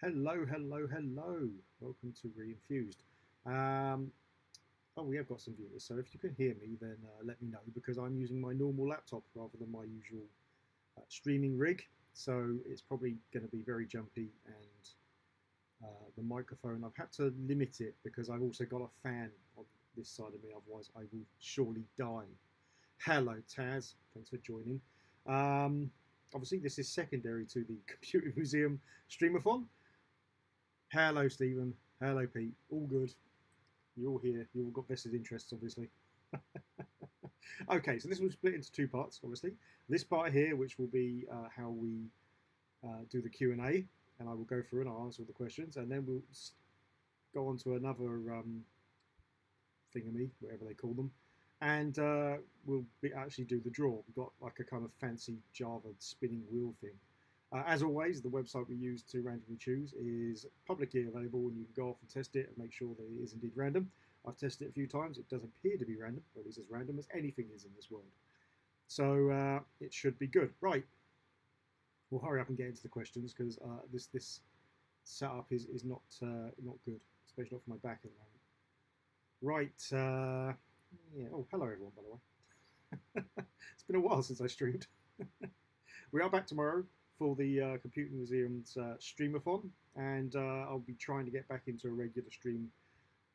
Hello, hello, hello. Welcome to Reinfused. Um, oh, we have got some viewers, so if you can hear me, then let me know because I'm using my normal laptop rather than my usual streaming rig. So it's probably going to be very jumpy, and the microphone, I've had to limit it because I've also got a fan on this side of me, otherwise, I will surely die. Hello, Taz. Thanks for joining. Um, Obviously, this is secondary to the Computer Museum Streamathon. Hello, Stephen. Hello, Pete. All good. You're all here. You all got vested interests, obviously. Okay, so this will split into two parts, obviously. This part here, which will be how we do the Q&A, and I will go through and I'll answer all the questions, and then we'll go on to another thingamy, whatever they call them, and actually do the draw. We've got like a kind of fancy Java spinning wheel thing. As always, the website we use to randomly choose is publicly available, and you can go off and test it and make sure that it is indeed random. I've tested it a few times. It does appear to be random, or at least as random as anything is in this world. So it should be good. Right, we'll hurry up and get into the questions because this setup is not good, especially not for my back at the moment. Right. Yeah. Oh, hello everyone, by the way. It's been a while since I streamed. We are back tomorrow for the Computer Museum's Streamathon, and I'll be trying to get back into a regular stream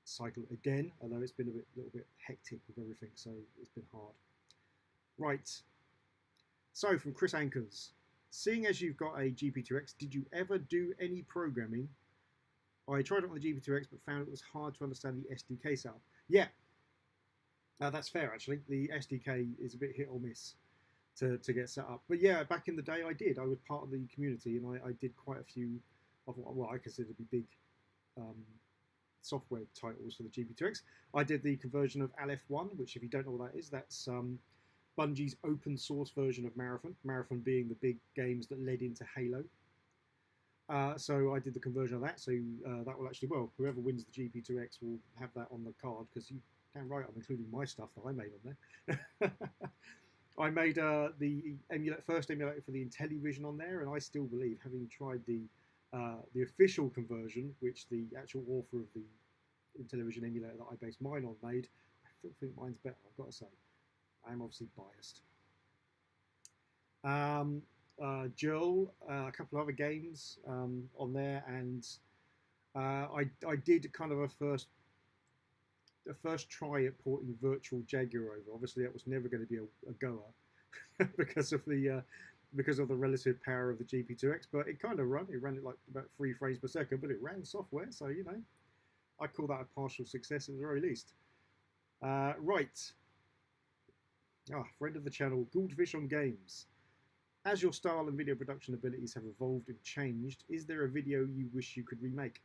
cycle again, although it's been a little bit hectic with everything, so it's been hard. Right. So, from Chris Anchors, seeing as you've got a GP2X, did you ever do any programming? I tried it on the GP2X, but found it was hard to understand the SDK setup. Yeah, that's fair actually. The SDK is a bit hit or miss to get set up. But yeah, back in the day, I did. I was part of the community, and I did quite a few of what I consider to be big um, software titles for the GP2X. I did the conversion of Aleph 1, which, if you don't know what that is, that's Bungie's open source version of Marathon. Marathon being the big games that led into Halo. So I did the conversion of that. So that will actually, well, whoever wins the GP2X will have that on the card because you can write, I'm including my stuff that I made on there. I made the first emulator for the Intellivision on there, and I still believe, having tried the official conversion, which the actual author of the Intellivision emulator that I based mine on made, I still think mine's better. I've got to say, I'm obviously biased. Joel, a couple of other games on there, and I did kind of a first try at porting Virtual Jaguar over. Obviously, that was never going to be a goer because of the relative power of the GP2X. But it kind of ran. It ran it like about 3 frames per second, but it ran software, so I call that a partial success at the very least. Right. Friend of the channel, Goldfish on Games. As your style and video production abilities have evolved and changed, is there a video you wish you could remake?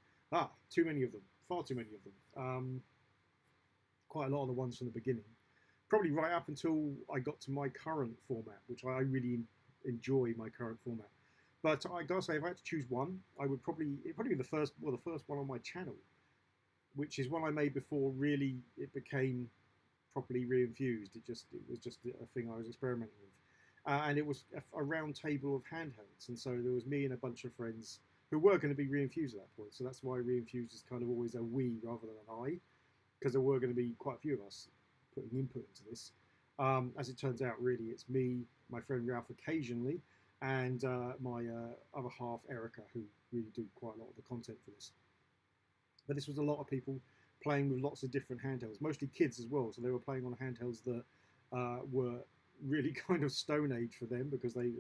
Too many of them. Far too many of them. Quite a lot of the ones from the beginning. Probably right up until I got to my current format, which I really enjoy my current format. But I gotta say, if I had to choose one, it'd probably be the first one on my channel, which is one I made before really it became properly reinfused. It was just a thing I was experimenting with. And it was a round table of handhelds, and so there was me and a bunch of friends who were going to be reinfused at that point. So that's why reinfused is kind of always a we rather than an I, because there were going to be quite a few of us putting input into this. As it turns out, really, it's me, my friend Ralph occasionally, and my other half, Erica, who really do quite a lot of the content for this. But this was a lot of people playing with lots of different handhelds, mostly kids as well. So they were playing on handhelds that were really kind of Stone Age for them because they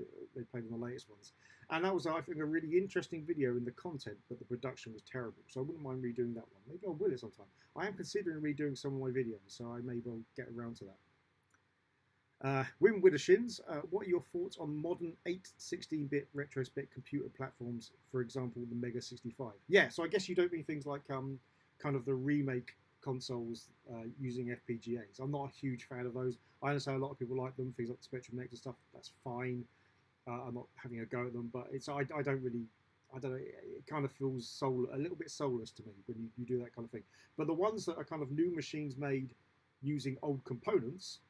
played on the latest ones. And that was, I think, a really interesting video in the content, but the production was terrible. So I wouldn't mind redoing that one. Maybe I will at some time. I am considering redoing some of my videos, so I may well get around to that. Wim Widdershins, what are your thoughts on modern 8 16-bit retrospect computer platforms, for example, the Mega 65? Yeah, so I guess you don't mean things like kind of the remake consoles using FPGAs. I'm not a huge fan of those. I understand a lot of people like them, things like the Spectrum Next and stuff. That's fine. I'm not having a go at them, but I don't really. I don't know. It kind of feels a little bit soulless to me when you do that kind of thing. But the ones that are kind of new machines made using old components,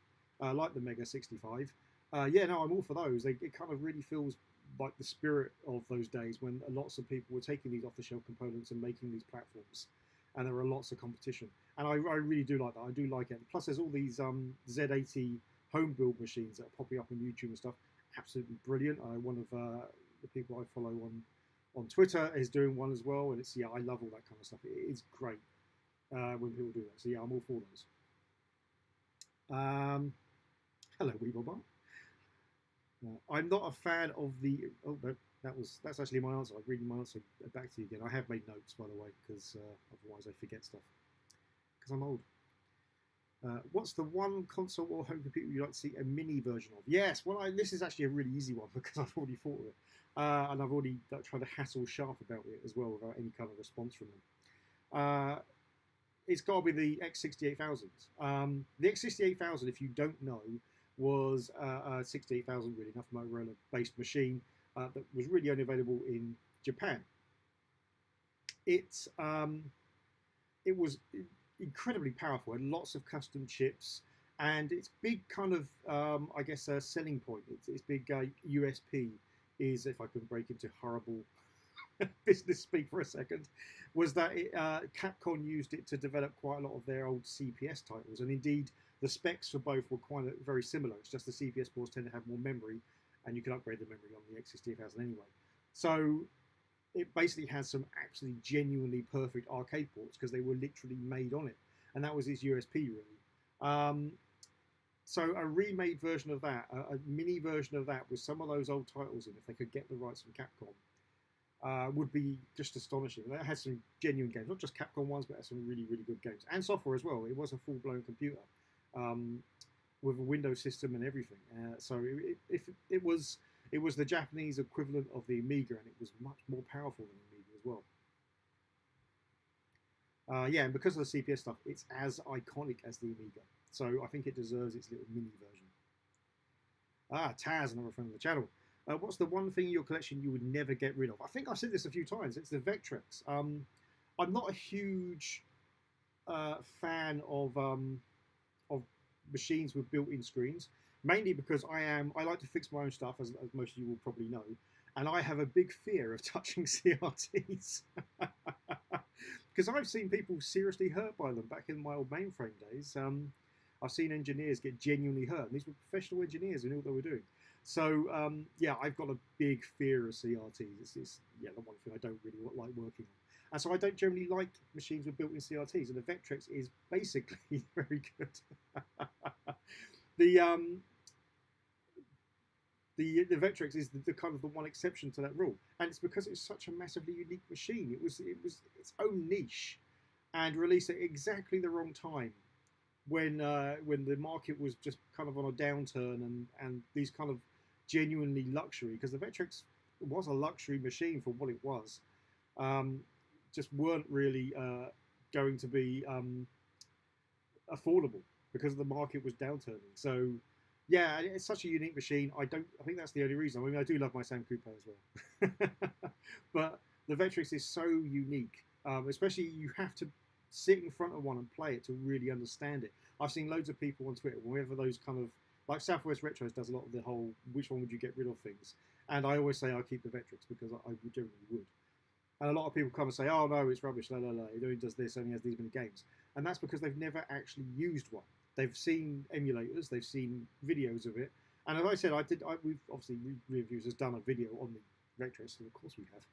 like the Mega 65, yeah, no, I'm all for those. It kind of really feels like the spirit of those days when lots of people were taking these off-the-shelf components and making these platforms, and there were lots of competition. And I really do like that. I do like it. Plus, there's all these Z80 home build machines that are popping up on YouTube and stuff. Absolutely brilliant. One of the people I follow on Twitter is doing one as well, and it's I love all that kind of stuff. It is great when people do that. So yeah, I'm all for those. Hello, Weeblebot. I'm not a fan of the. Oh no, that's actually my answer. I'm reading my answer back to you again. I have made notes, by the way, because otherwise I forget stuff. Because I'm old. What's the one console or home computer you'd like to see a mini version of? Yes, well, this is actually a really easy one because I've already thought of it. And I've already tried to hassle Sharp about it as well without any kind of response from them. It's got to be the X68000. The X68000, if you don't know, was a 68,000 really enough Motorola-based machine that was really only available in Japan. It was incredibly powerful and lots of custom chips, and its big kind of I guess selling point, its big USP is, if I can break into horrible business speak for a second, was that Capcom used it to develop quite a lot of their old CPS titles, and indeed the specs for both were very similar. It's just the CPS boards tend to have more memory, and you can upgrade the memory on the X68000 anyway. So it basically has some absolutely genuinely perfect arcade ports because they were literally made on it, and that was its USP really. So a remade version of that, a mini version of that with some of those old titles in, if they could get the rights from Capcom, would be just astonishing. That has some genuine games, not just Capcom ones, but has some really, really good games and software as well. It was a full-blown computer with a Windows system and everything. So it was the Japanese equivalent of the Amiga, and it was much more powerful than the Amiga as well. Yeah, and because of the CPS stuff, it's as iconic as the Amiga. So I think it deserves its little mini version. Taz, another friend of the channel. What's the one thing in your collection you would never get rid of? I think I've said this a few times. It's the Vectrex. I'm not a huge fan of machines with built-in screens, mainly because I like to fix my own stuff, as most of you will probably know, and I have a big fear of touching CRTs because I've seen people seriously hurt by them back in my old mainframe days. I've seen engineers get genuinely hurt, and these were professional engineers who knew what they were doing. So yeah, I've got a big fear of CRTs. It's the one thing I don't really like working on. And so I don't generally like machines with built-in CRTs, and the Vectrex is basically very good. The Vectrex is the kind of the one exception to that rule, and it's because it's such a massively unique machine. It was its own niche, and released at exactly the wrong time, when the market was just kind of on a downturn, and these kind of genuinely luxury, because the Vectrex was a luxury machine for what it was, just weren't really going to be affordable because the market was downturning. So yeah, it's such a unique machine. I think that's the only reason. I mean, I do love my Sam Cooper as well, but the Vectrex is so unique. Especially you have to sit in front of one and play it to really understand it. I've seen loads of people on Twitter, whenever those kind of, like Southwest Retros does a lot of the whole which one would you get rid of things, and I always say I'll keep the Vectrex because I generally would. And a lot of people come and say, oh no, it's rubbish, la la la, it only does this, only has these many games. And that's because they've never actually used one. They've seen emulators, they've seen videos of it. And as I said, we've obviously, Reviews has done a video on the Vectrex, so of course we have.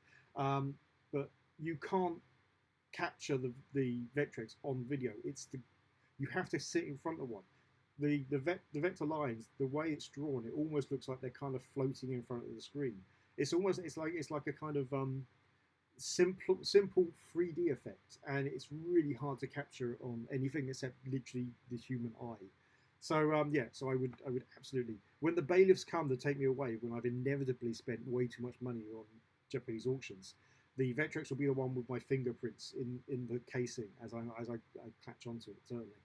But you can't capture the Vectrex on video. You have to sit in front of one. The vector lines, the way it's drawn, it almost looks like they're kind of floating in front of the screen. It's like a kind of simple 3D effect, and it's really hard to capture on anything except literally the human eye. So yeah, so I would absolutely, when the bailiffs come to take me away, when I've inevitably spent way too much money on Japanese auctions, the Vectrex will be the one with my fingerprints in the casing as I catch onto it, certainly.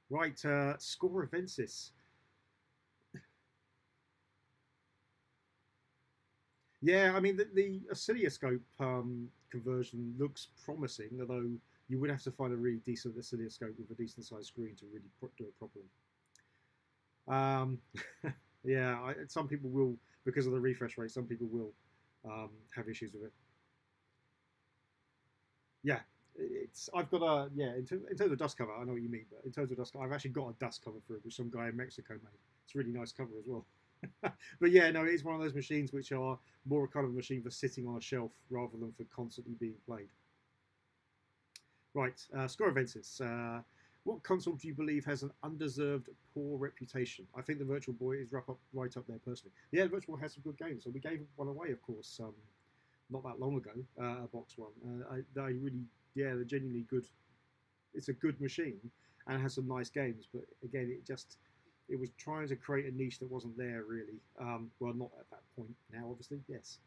Right, Score Avensis. Yeah, I mean, the oscilloscope conversion looks promising, although you would have to find a really decent oscilloscope with a decent sized screen to really do it properly. Yeah, some people will because of the refresh rate, some people will have issues with it. Yeah, I've got a in terms of dust cover, I know what you mean, but in terms of dust cover, I've actually got a dust cover for it, which some guy in Mexico made. It's a really nice cover as well. But yeah, no, it is one of those machines which are more a kind of machine for sitting on a shelf rather than for constantly being played. Right, Score Ventus. What console do you believe has an undeserved poor reputation? I think the Virtual Boy is right up there personally. Yeah, the Virtual Boy has some good games, so we gave one away, of course, not that long ago, a box one. They really, yeah, they're genuinely good. It's a good machine and has some nice games, but again, it was trying to create a niche that wasn't there really. Well, not at that point now, obviously, yes.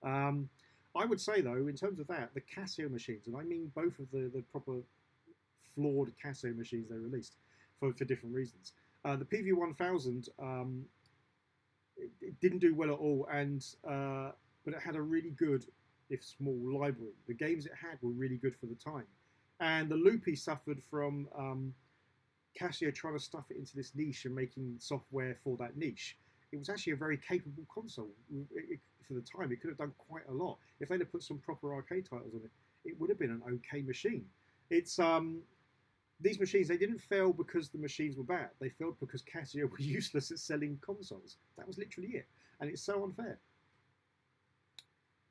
I would say though, in terms of that, the Casio machines, and I mean both of the proper flawed Casio machines they released for different reasons. The PV1000, it didn't do well at all, and but it had a really good, if small, library. The games it had were really good for the time, and the Loopy suffered from Casio trying to stuff it into this niche and making software for that niche. It was actually a very capable console for the time. It could have done quite a lot if they'd have put some proper arcade titles on it. It would have been an okay machine. It's these machines, they didn't fail because the machines were bad. They failed because Casio were useless at selling consoles. That was literally it, and it's so unfair.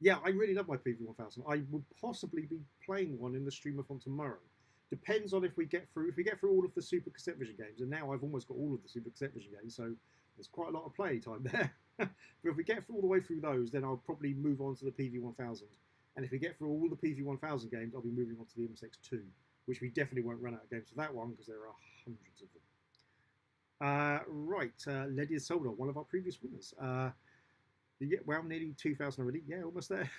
Yeah, I really love my PV1000. I would possibly be playing one in the streamathon tomorrow. Depends on if we get through all of the Super Cassette Vision games, and now I've almost got all of the Super Cassette Vision games, so there's quite a lot of play time there. But if we get all the way through those, then I'll probably move on to the PV1000. And if we get through all the PV1000 games, I'll be moving on to the MSX2, which we definitely won't run out of games for that one because there are hundreds of them. Right, Ledyard Solder, one of our previous winners. Well, nearly 2,000 already. Yeah, almost there.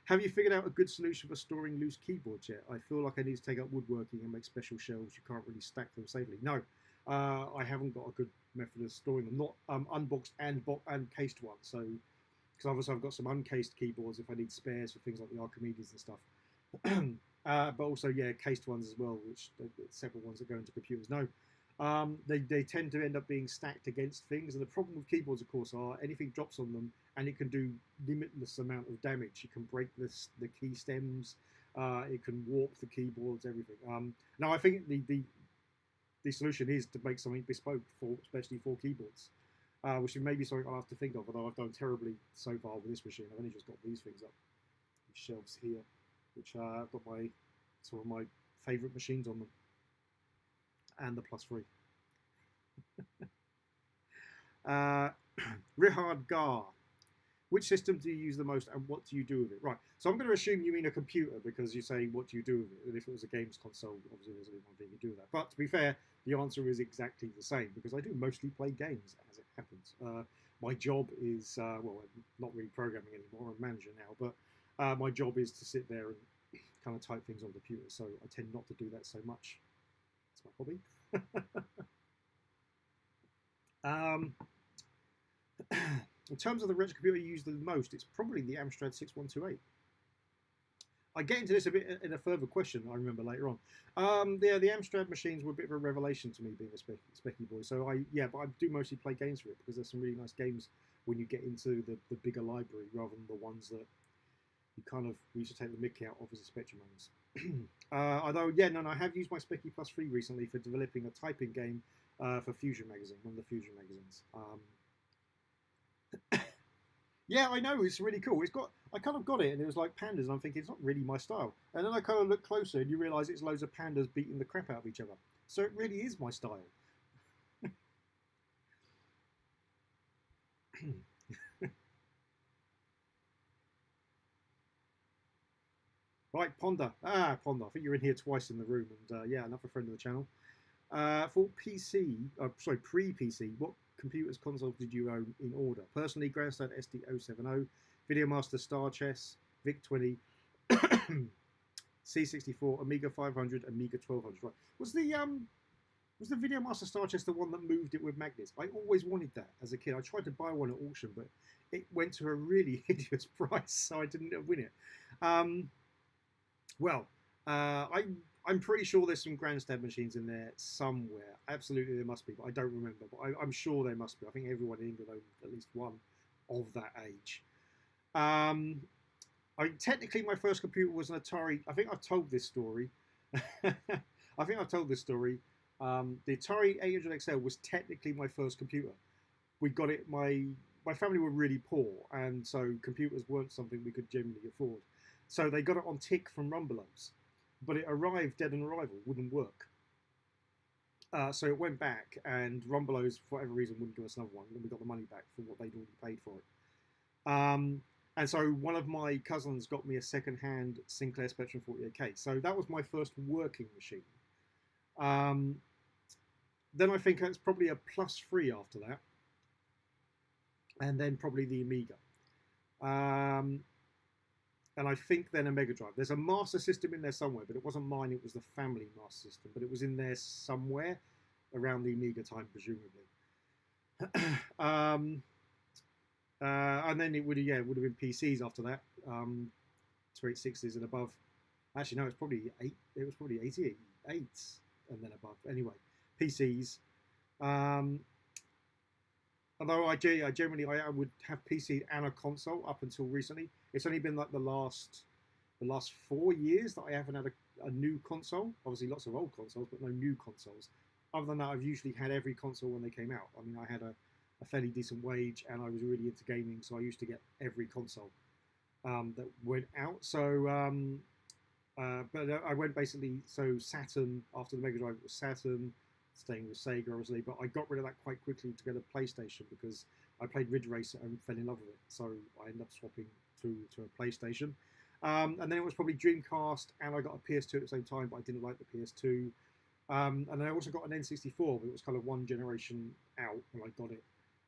Have you figured out a good solution for storing loose keyboards yet? I feel like I need to take up woodworking and make special shelves. You can't really stack them safely. No, I haven't got a good method of storing them. Not unboxed and cased ones. So, because obviously I've got some uncased keyboards if I need spares for things like the Archimedes and stuff. But also, yeah, cased ones as well, which separate ones that go into computers. No. They tend to end up being stacked against things, and the problem with keyboards, of course, are anything drops on them, and it can do limitless amount of damage. It can break the key stems, it can warp the keyboards, everything. Now, I think the solution is to make something bespoke especially for keyboards, which may be something I'll have to think of. Although I've done terribly so far with this machine, I've only just got these things up, these shelves here, which I've got some of my favourite machines on them. And the +3. Rihard Gar. Which system do you use the most and what do you do with it? Right, so I'm going to assume you mean a computer because you say what do you do with it. And if it was a games console, obviously there's only one thing you do with that. But to be fair, the answer is exactly the same because I do mostly play games as it happens. My job is, well, I'm not really programming anymore, I'm a manager now, but my job is to sit there and kind of type things on the computer, so I tend not to do that so much. It's my hobby. In terms of the retro computer you use the most, it's probably the Amstrad 6128. I get into this a bit in a further question I remember later on. Yeah, the Amstrad machines were a bit of a revelation to me being a specky boy. So but I do mostly play games for it because there's some really nice games when you get into the bigger library rather than the ones that you kind of used to take the mickey out of as a Spectrum owners. Although, yeah, no, I have used my Speccy Plus 3 recently for developing a typing game for Fusion Magazine, one of the Fusion magazines. Yeah, I know, it's really cool. I kind of got it, and it was like pandas, and I'm thinking, it's not really my style. And then I kind of look closer, and you realise it's loads of pandas beating the crap out of each other. So it really is my style. Right, Ponder. Ponder. I think you're in here twice in the room, and yeah, another friend of the channel. For PC, pre-PC, what computers consoles did you own in order? Personally, Grandstand SD070, VideoMaster Star Chess, VIC-20, C64, Amiga 500, Amiga 1200. Right. Was the VideoMaster Star Chess the one that moved it with magnets? I always wanted that as a kid. I tried to buy one at auction, but it went to a really hideous price, so I didn't win it. Well, I I'm pretty sure there's some grandstand machines in there somewhere. Absolutely, there must be, but I don't remember. But I'm sure there must be. I think everyone in England owned at least one of that age. Um, technically, my first computer was an Atari. I think I've told this story. I think I've told this story. The Atari 800 XL was technically my first computer. We got it. My family were really poor, and so computers weren't something we could generally afford. So they got it on tick from Rumbelows, but it arrived dead on arrival, wouldn't work. So it went back, and Rumbelows, for whatever reason, wouldn't give us another one, and we got the money back for what they'd already paid for it. And so one of my cousins got me a second-hand Sinclair Spectrum 48K. So that was my first working machine. Then I think it's probably a +3 after that, and then probably the Amiga. And I think then a Mega Drive. There's a Master System in there somewhere, but it wasn't mine. It was the family Master System, but it was in there somewhere around the Amiga time, presumably. And then it would have been PCs after that, 2860s and above. Actually, no, it's probably 8. It was probably 88 and then above. Anyway, PCs. Although I generally would have PC and a console up until recently. It's only been like the last 4 years that I haven't had a new console. Obviously, lots of old consoles, but no new consoles. Other than that, I've usually had every console when they came out. I mean, I had a fairly decent wage, and I was really into gaming, so I used to get every console that went out. So, but I went basically, so Saturn, after the Mega Drive, it was Saturn, staying with Sega, obviously, but I got rid of that quite quickly to get a PlayStation because I played Ridge Racer and fell in love with it. So I ended up swapping to a PlayStation. And then it was probably Dreamcast, and I got a PS2 at the same time, but I didn't like the PS2. And I also got an N64, but it was kind of one generation out when I got it.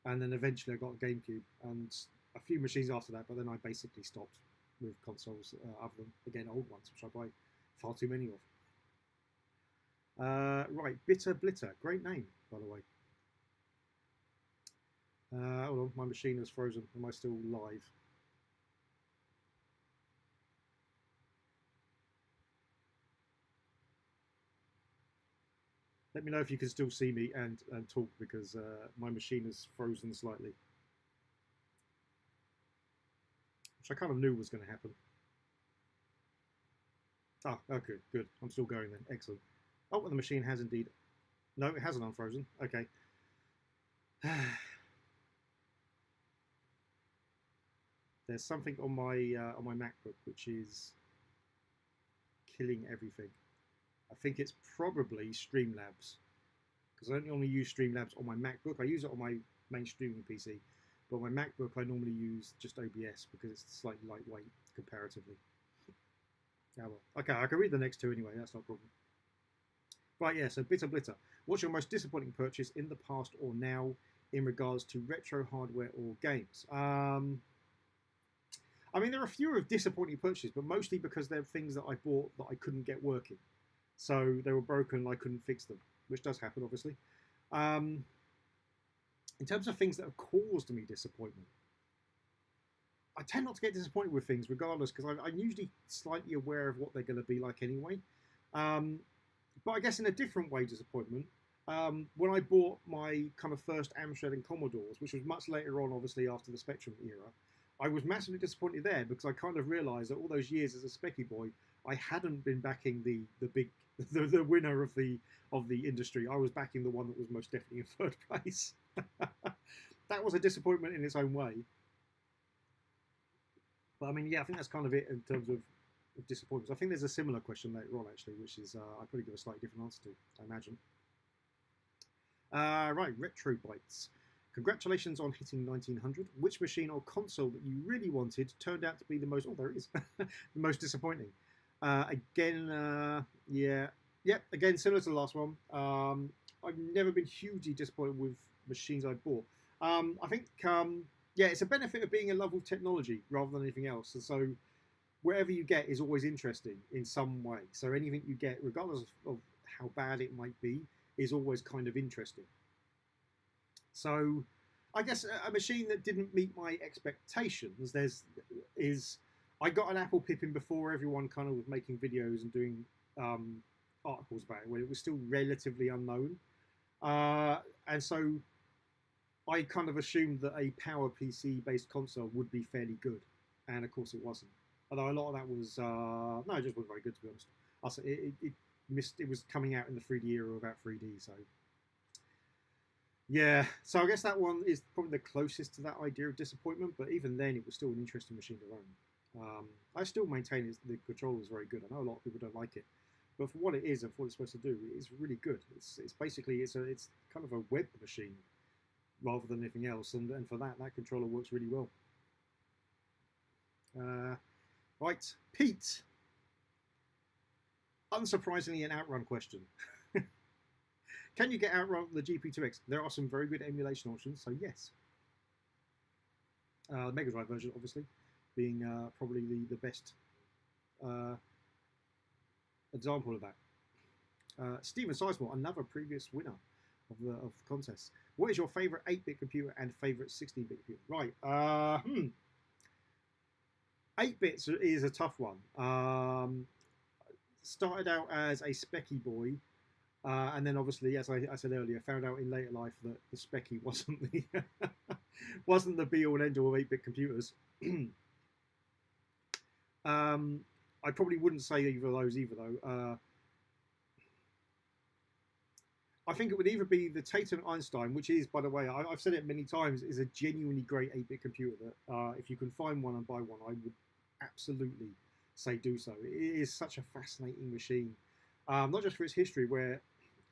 And then eventually I got a GameCube and a few machines after that, but then I basically stopped with consoles other than, again, old ones, which I buy far too many of. Right, Bitter Blitter. Great name, by the way. Hold on, my machine is frozen. Am I still live? Let me know if you can still see me and talk, because my machine is frozen slightly. Which I kind of knew was going to happen. Ah, okay, good. I'm still going then. Excellent. Oh, well, the machine has indeed. No, it hasn't unfrozen. Okay. There's something on my MacBook which is killing everything. I think it's probably Streamlabs, because I don't normally use Streamlabs on my MacBook. I use it on my main streaming PC, but on my MacBook I normally use just OBS because it's slightly lightweight comparatively. Oh, well. Okay, I can read the next two anyway. That's not a problem. Right, yeah, so Bitter Blitter. What's your most disappointing purchase in the past or now in regards to retro hardware or games? I mean, there are a few of disappointing purchases, but mostly because they're things that I bought that I couldn't get working. So they were broken and I couldn't fix them, which does happen, obviously. In terms of things that have caused me disappointment, I tend not to get disappointed with things regardless, because I'm usually slightly aware of what they're going to be like anyway. But I guess in a different way, disappointment. When I bought my kind of first Amstrad and Commodores, which was much later on, obviously, after the Spectrum era, I was massively disappointed there because I kind of realised that all those years as a Specky boy, I hadn't been backing the winner of the industry. I was backing the one that was most definitely in third place. That was a disappointment in its own way. But I mean, yeah, I think that's kind of it in terms of disappointments. I think there's a similar question later on, actually, which is I'll probably give a slightly different answer to, I imagine. Right, Retro Bytes. Congratulations on hitting 1900. Which machine or console that you really wanted turned out to be the most... Oh, there it is. The most disappointing. Again, again, similar to the last one. I've never been hugely disappointed with machines I bought. I think, it's a benefit of being in love with technology rather than anything else. And so whatever you get is always interesting in some way. So anything you get, regardless of how bad it might be, is always kind of interesting. So I guess a machine that didn't meet my expectations is I got an Apple Pippin before everyone kind of was making videos and doing articles about it when it was still relatively unknown. And so I kind of assumed that a Power PC based console would be fairly good, and of course it wasn't. Although a lot of that was no, it just wasn't very good to be honest. Also, it missed. It was coming out in the 3D era without 3D, so yeah. So I guess that one is probably the closest to that idea of disappointment. But even then, it was still an interesting machine to own. I still maintain the controller is very good. I know a lot of people don't like it, but for what it is and for what it's supposed to do, it's really good. It's basically it's kind of a web machine rather than anything else, and for that controller works really well. Right, Pete. Unsurprisingly, an Outrun question. Can you get Outrun on the GP2X? There are some very good emulation options, so yes. The Mega Drive version, obviously, being probably the best example of that. Stephen Sizemore, another previous winner of the contest. What is your favourite 8-bit computer and favourite 16-bit computer? Right. 8 bits is a tough one. Started out as a Speccy boy, and then obviously, as I said earlier, found out in later life that the Speccy wasn't the wasn't the be all and end all of 8-bit computers. I probably wouldn't say either of those either though. I think it would either be the Tatum Einstein, which is, by the way, I've said it many times, is a genuinely great 8-bit computer that if you can find one and buy one, I would absolutely say do so. It is such a fascinating machine, not just for its history, where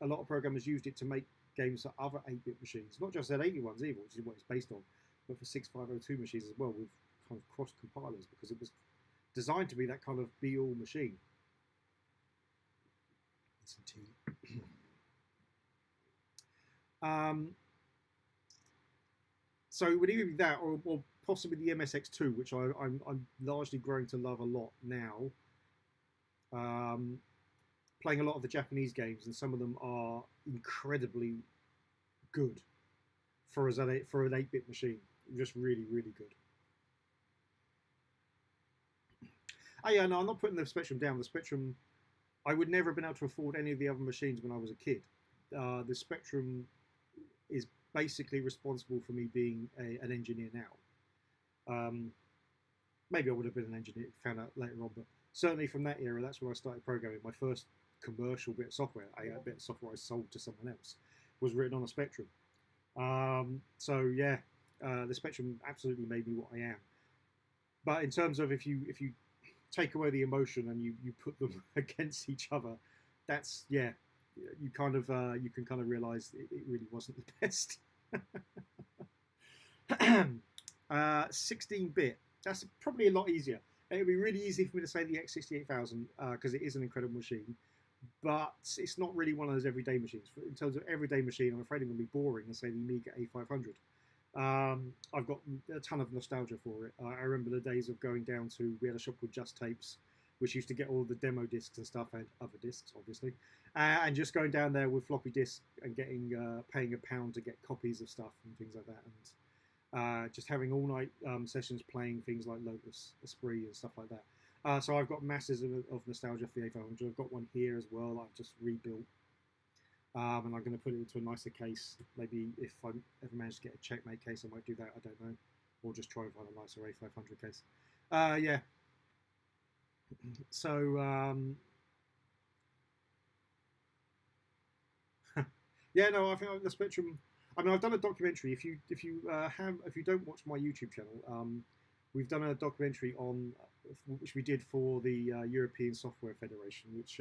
a lot of programmers used it to make games for other 8-bit machines, not just Z80 ones either, which is what it's based on, but for 6502 machines as well, with kind of cross compilers, because it was designed to be that kind of be-all machine. Some tea. So it would either be that or possibly the MSX2, which I'm largely growing to love a lot now. Playing a lot of the Japanese games, and some of them are incredibly good for an 8-bit machine. Just really, really good. Oh yeah, no, I'm not putting the Spectrum down. The Spectrum, I would never have been able to afford any of the other machines when I was a kid. The Spectrum is basically responsible for me being an engineer now. Maybe I would have been an engineer, found out later on, but certainly from that era, that's where I started programming. My first commercial bit of software, a bit of software I sold to someone else, was written on a Spectrum. So yeah, the Spectrum absolutely made me what I am. But in terms of if you take away the emotion and you put them against each other, that's yeah, you kind of you can kind of realize it really wasn't the best. 16-bit, that's probably a lot easier. It would be really easy for me to say the X68000 because it is an incredible machine, but it's not really one of those everyday machines. In terms of everyday machine, I'm afraid it would be boring and say the Amiga A500. I've got a ton of nostalgia for it. I remember the days of going down to, we had a shop called Just Tapes, which used to get all the demo discs and stuff, and other discs, obviously, and just going down there with floppy disks and getting paying £1 to get copies of stuff and things like that, and just having all night sessions playing things like Lotus Esprit and stuff like that. So I've got masses of nostalgia for the A500. I've got one here as well. I've just rebuilt. And I'm going to put it into a nicer case. Maybe if I ever manage to get a Checkmate case, I might do that. I don't know. Or just try and find a nicer A500 case. Yeah. So, yeah, no, I think the Spectrum. I mean, I've done a documentary. If you don't watch my YouTube channel, we've done a documentary on which we did for the European Software Federation, which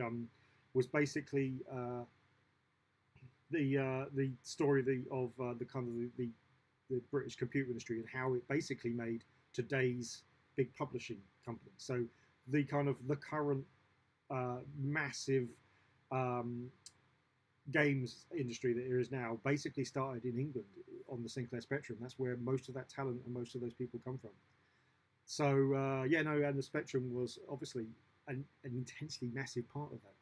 was basically the story of the kind of the British computer industry and how it basically made today's big publishing company. So the kind of the current massive games industry that there is now basically started in England on the Sinclair Spectrum. That's where most of that talent and most of those people come from. So yeah, no, and the Spectrum was obviously an intensely massive part of that.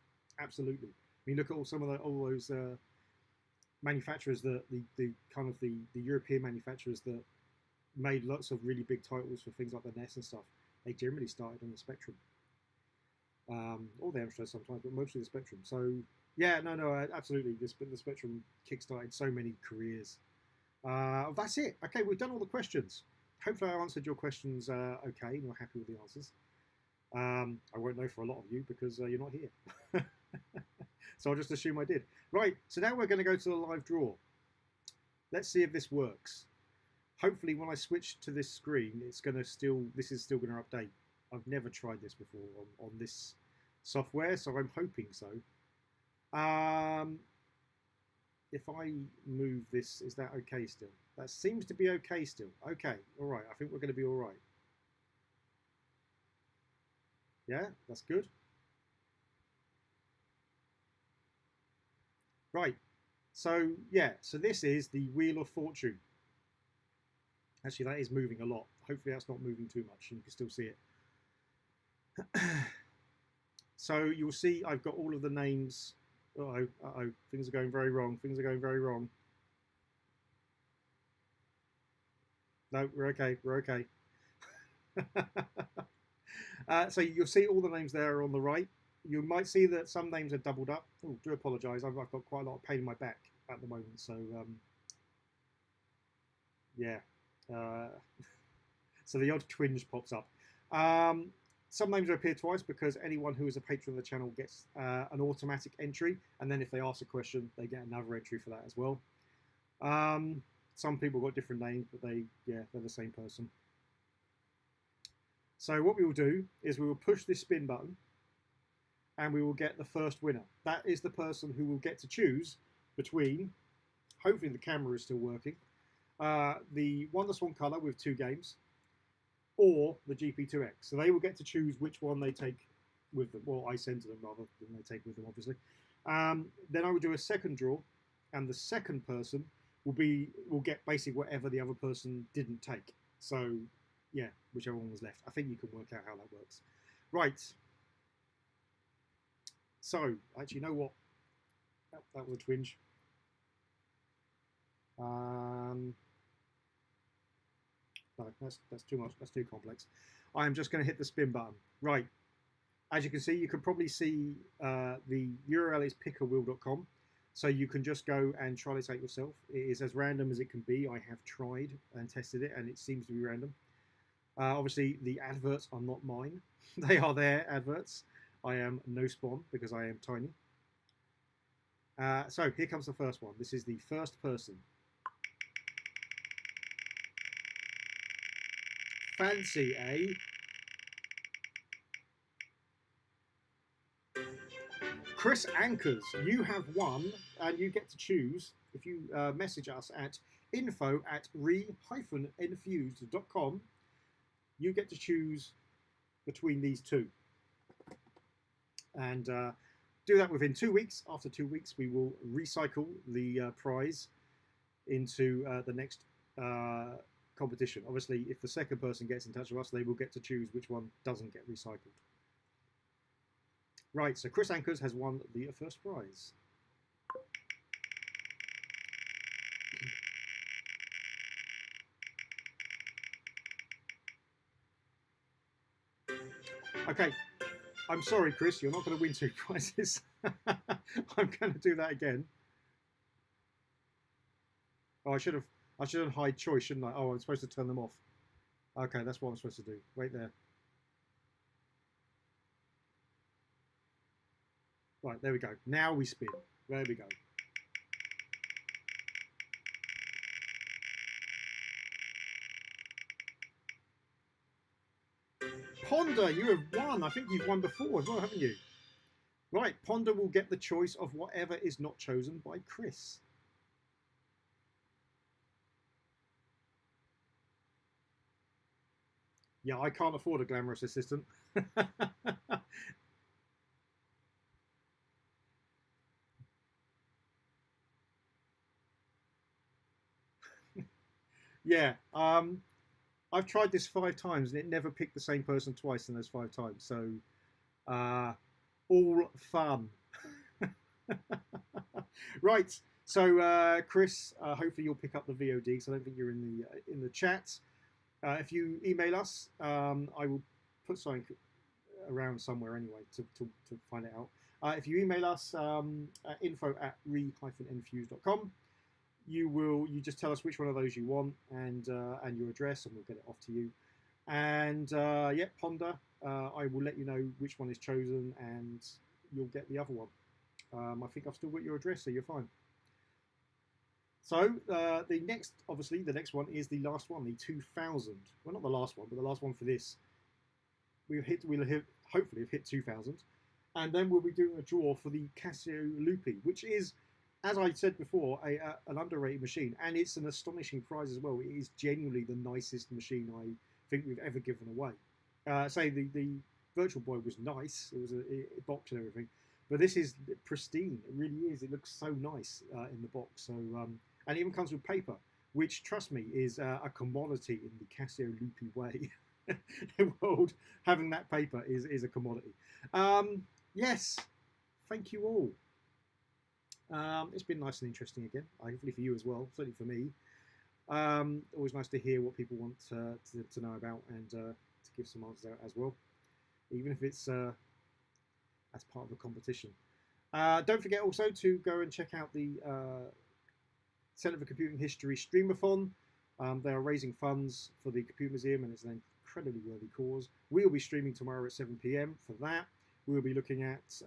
Absolutely. I mean, look at all those manufacturers, the kind of the European manufacturers that made lots of really big titles for things like the NES and stuff. They generally started on the Spectrum. or the Amstrad sometimes, but mostly the Spectrum. So yeah, no, absolutely. The Spectrum kickstarted so many careers. That's it. Okay, we've done all the questions. Hopefully, I answered your questions okay, and you're happy with the answers. I won't know for a lot of you because you're not here. So I'll just assume I did. Right, so now we're going to go to the live draw. Let's see if this works. Hopefully when I switch to this screen, this is still going to update. I've never tried this before on this software, so I'm hoping so. If I move this, is that okay still? That seems to be okay still. Okay, all right, I think we're going to be all right. Yeah, that's good. Right, so yeah, so this is the Wheel of Fortune. Actually, that is moving a lot. Hopefully that's not moving too much and you can still see it. So you'll see I've got all of the names. Uh-oh, uh-oh, things are going very wrong. Things are going very wrong. No, we're okay, we're okay. So you'll see all the names there on the right. You might see that some names are doubled up. Oh, do apologise. I've got quite a lot of pain in my back at the moment. So yeah. Uh, so the odd twinge pops up. Some names will appear twice because anyone who is a patron of the channel gets an automatic entry, and then if they ask a question, they get another entry for that as well. Some people got different names, but they're the same person. So what we will do is we will push this spin button, and we will get the first winner. That is the person who will get to choose between. Hopefully the camera is still working. The WonderSwan color with 2 games, or the GP2X. So they will get to choose which one they take with them, or I send to them rather than they take with them, obviously. Then I will do a second draw, and the second person will get basically whatever the other person didn't take. So yeah, whichever one was left. I think you can work out how that works. Right. So actually, you know what? That was a twinge. No, that's too much. That's too complex. I am just going to hit the spin button. Right. As you can see, you can probably see the URL is pickerwheel.com. So you can just go and try this out yourself. It is as random as it can be. I have tried and tested it, and it seems to be random. Obviously, the adverts are not mine. They are their adverts. I am no spawn because I am tiny. So here comes the first one. This is the first person. Fancy, eh? Chris Anchors, you have won, and you get to choose if you message us at info@re-infused.com. You get to choose between these two, and do that within 2 weeks. After 2 weeks, we will recycle the prize into the next competition. Obviously, if the second person gets in touch with us, they will get to choose which one doesn't get recycled. Right, so Chris Anchors has won the first prize. Okay, I'm sorry, Chris, you're not going to win 2 prizes. I'm going to do that again. Oh, I should have hide choice, shouldn't I? Oh, I'm supposed to turn them off. Okay, that's what I'm supposed to do. Wait there. Right, there we go. Now we spin. There we go. Ponder, you have won. I think you've won before as well, haven't you? Right, Ponder will get the choice of whatever is not chosen by Chris. Yeah, I can't afford a glamorous assistant. Yeah, I've tried this 5 times and it never picked the same person twice in those 5 times. So, all fun. Right. So, Chris, hopefully you'll pick up the VOD because I don't think you're in the chat. If you email us, I will put something around somewhere anyway to find it out. If you email us at info@re-enfuse.com, you just tell us which one of those you want and your address, and we'll get it off to you. And yeah, ponder. I will let you know which one is chosen, and you'll get the other one. I think I've still got your address, so you're fine. So the next one is the last one, the 2000. Well, not the last one, but the last one for this. We'll hopefully have hit 2000, and then we'll be doing a draw for the Casio Loopy, which is, as I said before, an underrated machine, and it's an astonishing prize as well. It is genuinely the nicest machine I think we've ever given away. Say the Virtual Boy was nice; it was a box and everything, but this is pristine. It really is. It looks so nice in the box. So and it even comes with paper, which, trust me, is a commodity in the Casio Loopy way. The world, having that paper is a commodity. Yes, thank you all. It's been nice and interesting again. Hopefully for you as well. Certainly for me. Always nice to hear what people want to know about and to give some answers out as well, even if it's as part of a competition. Don't forget also to go and check out the Centre for Computing History Streamathon. They are raising funds for the Computer Museum, and it's an incredibly worthy cause. We'll be streaming tomorrow at 7 PM for that. We'll be looking at,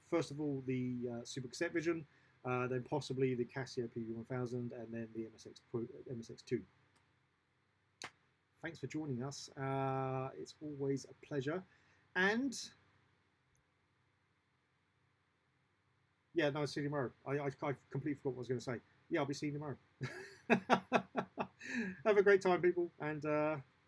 first of all, the Super Cassette Vision, then possibly the Casio PV1000, and then the MSX2. Thanks for joining us. It's always a pleasure. And yeah, no, I'll see you tomorrow. I completely forgot what I was going to say. Yeah, I'll be seeing you tomorrow. Have a great time, people, and